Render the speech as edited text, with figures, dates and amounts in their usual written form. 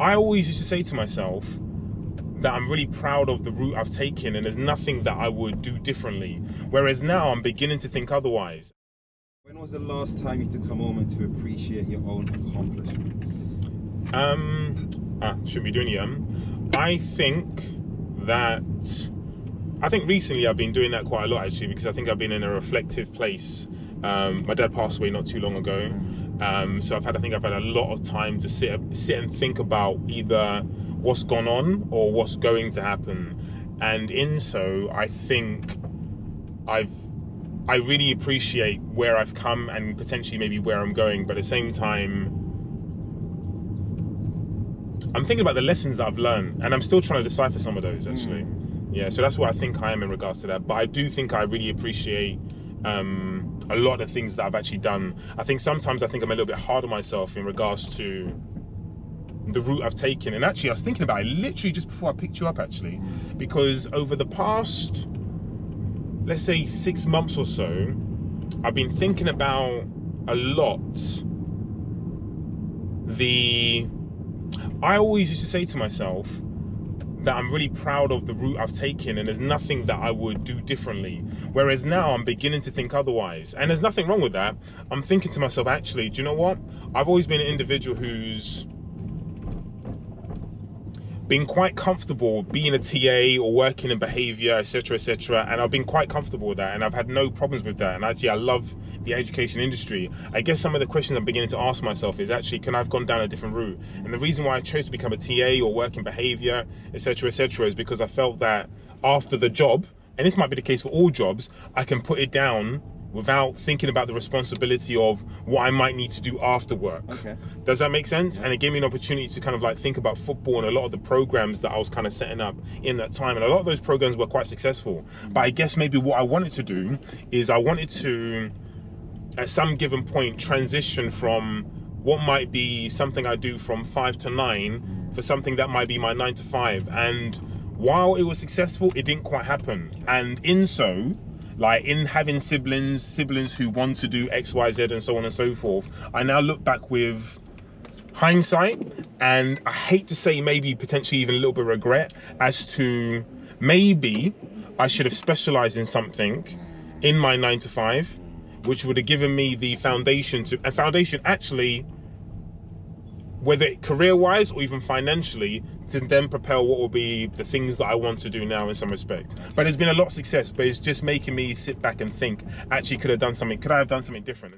I always used to say to myself that I'm really proud of the route I've taken and there's nothing that I would do differently. Whereas now I'm beginning to think otherwise. When was the last time you took a moment to appreciate your own accomplishments? Shouldn't be doing I think recently I've been doing that quite a lot actually, because I think I've been in a reflective place. My dad passed away not too long ago. So I think I've had a lot of time to sit and think about either what's gone on or what's going to happen. And in so, I think I really appreciate where I've come and potentially maybe where I'm going, but at the same time, I'm thinking about the lessons that I've learned, and I'm still trying to decipher some of those actually. Yeah, so that's what I think I am in regards to that. But I do think I really appreciate a lot of the things that I've actually done. I think sometimes I'm a little bit hard on myself in regards to the route I've taken. And actually I was thinking about it literally just before I picked you up actually, because over the past, let's say 6 months or so, I've been thinking about a lot I always used to say to myself that I'm really proud of the route I've taken and there's nothing that I would do differently. Whereas now I'm beginning to think otherwise. And there's nothing wrong with that. I'm thinking to myself, actually, do you know what? I've always been an individual who's been quite comfortable being a TA or working in behavior, etc., etc. And I've been quite comfortable with that and I've had no problems with that. And actually, I love the education industry. I guess some of the questions I'm beginning to ask myself is actually, can I have gone down a different route? And the reason why I chose to become a TA or work in behavior, etc., etc., is because I felt that after the job, and this might be the case for all jobs, I can put it down without thinking about the responsibility of what I might need to do after work. Okay. Does that make sense? Yeah. And it gave me an opportunity to kind of like think about football and a lot of the programs that I was kind of setting up in that time. And a lot of those programs were quite successful. But I guess maybe what I wanted to do is I wanted to, at some given point, transition from what might be something I do from 5 to 9 for something that might be my 9 to 5. And while it was successful, it didn't quite happen. And in so, like in having siblings who want to do X, Y, Z and so on and so forth, I now look back with hindsight, and I hate to say maybe potentially even a little bit of regret as to maybe I should have specialized in something in my 9 to 5, which would have given me the foundation actually, whether career-wise or even financially, to then propel what will be the things that I want to do now in some respect. But there's been a lot of success, but it's just making me sit back and think, actually, could I have done something different?